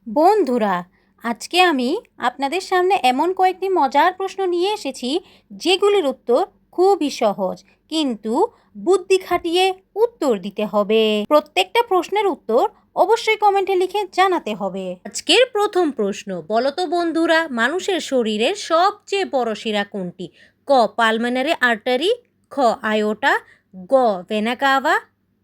বন্ধুরা, আজকে আমি আপনাদের সামনে এমন কয়েকটি মজার প্রশ্ন নিয়ে এসেছি যেগুলির উত্তর খুবই সহজ, কিন্তু বুদ্ধি খাটিয়ে উত্তর দিতে হবে। প্রত্যেকটা প্রশ্নের উত্তর অবশ্যই কমেন্টে লিখে জানাতে হবে। আজকের প্রথম প্রশ্ন, বলো তো বন্ধুরা, মানুষের শরীরের সবচেয়ে বড় শিরা কোনটি? ক পালমোনারি আর্টারি, খ আয়োটা, গ ভেনা কাভা,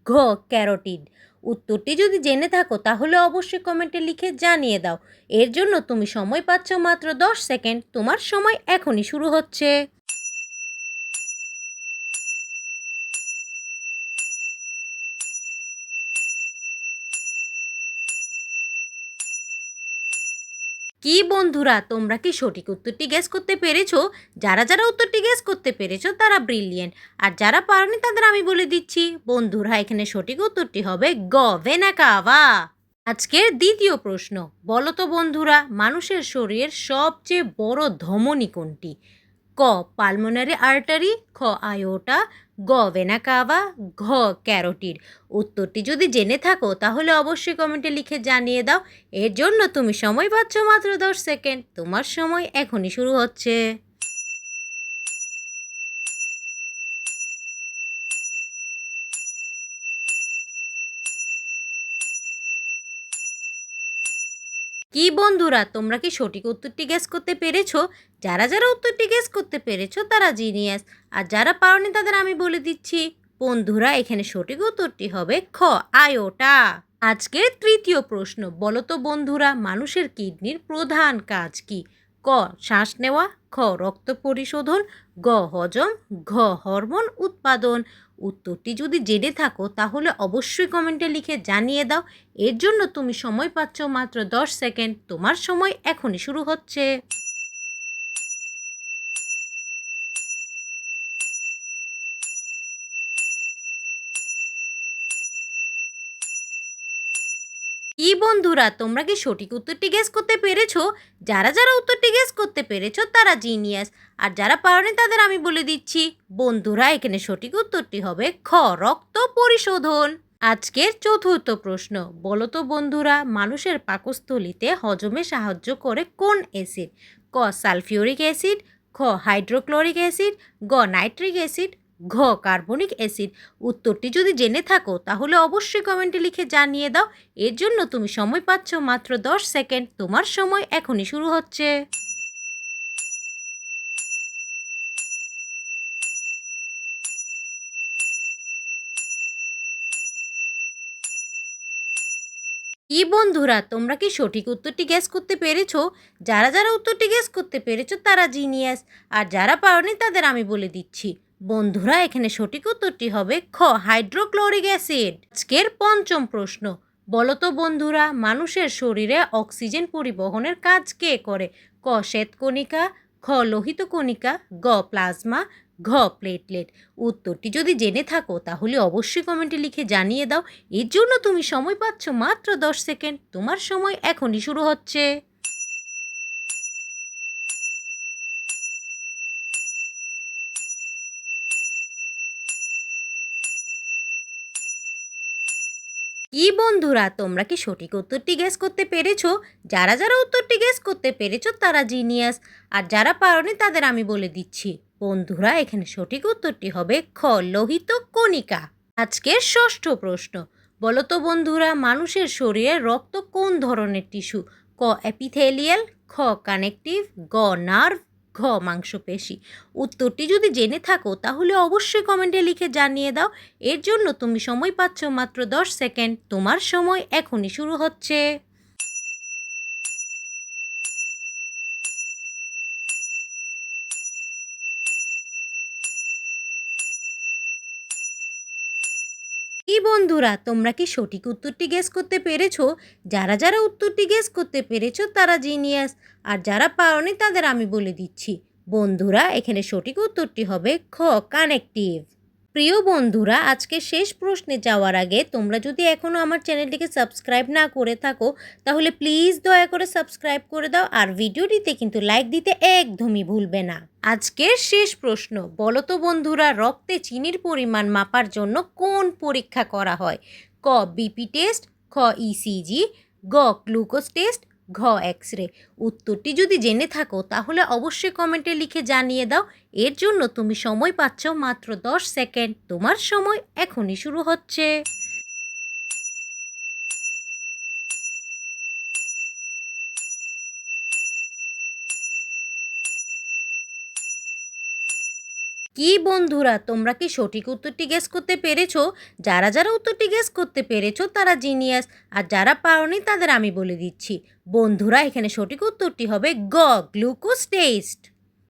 ঘ ক্যারোটিড। উত্তরটি যদি জেনে থাকো তাহলে অবশ্যই কমেন্টে লিখে জানিয়ে দাও। এর জন্য তুমি সময় পাচ্ছ মাত্র 10 সেকেন্ড। তোমার সময় এখনই শুরু হচ্ছে। কি বন্ধুরা, তোমরা কি সঠিক উত্তরটি গেস করতে পেরেছো? যারা যারা উত্তরটি গেস করতে পেরেছো তারা ব্রিলিয়েন্ট, আর যারা পারোনি তাদের আমি বলে দিচ্ছি। বন্ধুরা, এখানে সঠিক উত্তরটি হবে গ ভেনা কাভা। আজকের দ্বিতীয় প্রশ্ন, বলো তো বন্ধুরা, মানুষের শরীরের সবচেয়ে বড় ধমনী কোনটি? ক পালমোনারি আর্টারি, খ আয়োটা, গ ভেনা কাভা, ঘ ক্যারোটিড। উত্তরটি যদি জেনে থাকো তাহলে অবশ্যই কমেন্টে লিখে জানিয়ে দাও। এর জন্য তুমি সময় পাচ্ছ মাত্র 10 সেকেন্ড। তোমার সময় এখনই শুরু হচ্ছে। কি বন্ধুরা, তোমরা কি সঠিক উত্তরটি গেস করতে পেরেছো? যারা যারা উত্তরটি গেস করতে পেরেছো তারা জিনিয়াস, আর যারা পারোনি তাদের আমি বলে দিচ্ছি। বন্ধুরা, এখানে সঠিক উত্তরটি হবে খ আয়োটা। আজকের তৃতীয় প্রশ্ন, বলো তো বন্ধুরা, মানুষের কিডনির প্রধান কাজ কি? ক শ্বাস নেওয়া, খ রক্ত পরিশোধন, গ হজম, ঘ হরমোন উৎপাদন। উত্তরটি যদি জেনে থাকো তাহলে অবশ্যই কমেন্টে লিখে জানিয়ে দাও। এর জন্য তুমি সময় পাচ্ছ মাত্র 10 সেকেন্ড। তোমার সময় এখনই শুরু হচ্ছে। কি বন্ধুরা, তোমরা কি সঠিক উত্তরটি গেস করতে পেরেছো? যারা যারা উত্তরটি গেস করতে পেরেছো তারা জিনিয়াস, আর যারা পারোনি তাদের আমি বলে দিচ্ছি। বন্ধুরা, এখানে সঠিক উত্তরটি হবে খ রক্ত পরিশোধন। আজকের চতুর্থ প্রশ্ন, বলো তো বন্ধুরা, মানুষের পাকস্থলীতে হজমে সাহায্য করে কোন অ্যাসিড? ক সালফিউরিক অ্যাসিড, খ হাইড্রোক্লোরিক অ্যাসিড, গ নাইট্রিক অ্যাসিড, ঘ কার্বনিক অ্যাসিড। উত্তরটি যদি জেনে থাকো তাহলে অবশ্যই কমেন্টে লিখে জানিয়ে দাও। এর জন্য তুমি সময় পাচ্ছ মাত্র 10 সেকেন্ড। তোমার সময় এখনই শুরু হচ্ছে। কি বন্ধুরা, তোমরা কি সঠিক উত্তরটি গেস করতে পেরেছো? যারা যারা উত্তরটি গেস করতে পেরেছো তারা জিনিয়াস, আর যারা পারোনি তাদের আমি বলে দিচ্ছি। বন্ধুরা, এখানে সঠিক উত্তরটি হবে খ হাইড্রোক্লোরিক অ্যাসিড। আজকের পঞ্চম প্রশ্ন, বলো তো বন্ধুরা, মানুষের শরীরে অক্সিজেন পরিবহনের কাজ কে করে? ক শ্বেতকণিকা, খ লোহিত কণিকা, গ প্লাজমা, ঘ প্লেটলেট। উত্তরটি যদি জেনে থাকো তাহলে অবশ্যই কমেন্টে লিখে জানিয়ে দাও। এর জন্য তুমি সময় পাচ্ছ মাত্র 10 সেকেন্ড। তোমার সময় এখনই শুরু হচ্ছে। কি বন্ধুরা, তোমরা কি সঠিক উত্তরটি গেস করতে পেরেছো? যারা যারা উত্তরটি গেস করতে পেরেছো তারা জিনিয়াস, আর যারা পারোনি তাদের আমি বলে দিচ্ছি। বন্ধুরা, এখানে সঠিক উত্তরটি হবে খ লোহিত কণিকা। আজকের ষষ্ঠ প্রশ্ন, বলো তো বন্ধুরা, মানুষের শরীরে রক্ত কোন ধরনের টিস্যু? ক এপিথেলিয়াল, খ কানেকটিভ, গ নার্ভ, ঘ মাংসপেশি। উত্তরটি যদি জেনে থাকো তাহলে অবশ্যই কমেন্টে লিখে জানিয়ে দাও। এর জন্য তুমি সময় পাচ্ছ মাত্র 10 সেকেন্ড। তোমার সময় এখনই শুরু হচ্ছে। কি বন্ধুরা, তোমরা কি সঠিক উত্তরটি গেস করতে পেরেছো? যারা যারা উত্তরটি গেস করতে পেরেছো তারা জিনিয়াস, আর যারা পারোনি তাদের আমি বলে দিচ্ছি। বন্ধুরা, এখানে সঠিক উত্তরটি হবে খ কানেকটিভ। প্রিয় বন্ধুরা, আজকে শেষ প্রশ্নে যাওয়ার আগে তোমরা যদি এখনও আমার চ্যানেলটিকে সাবস্ক্রাইব না করে থাকো তাহলে প্লিজ দয়া করে সাবস্ক্রাইব করে দাও, আর ভিডিওটিতে কিন্তু লাইক দিতে একদমই ভুলবে না। আজকের শেষ প্রশ্ন, বলো তো বন্ধুরা, রক্তে চিনির পরিমাণ মাপার জন্য কোন পরীক্ষা করা হয়? ক বিপি টেস্ট, খ ইসিজি, গ গ্লুকোজ টেস্ট, ঘ এক্স রে। উত্তরটি যদি জেনে থাকো তাহলে অবশ্যই কমেন্টে লিখে জানিয়ে দাও। এর জন্য তুমি সময় পাচ্ছ মাত্র 10 সেকেন্ড। তোমার সময় এখনই শুরু হচ্ছে। কি বন্ধুরা, তোমরা কি সঠিক উত্তরটি গেস করতে পেরেছো? যারা যারা উত্তরটি গেস করতে পেরেছো তারা জিনিয়াস, আর যারা পারোনি তাদের আমি বলে দিচ্ছি। বন্ধুরা, এখানে সঠিক উত্তরটি হবে গ গ্লুকোজ টেস্ট।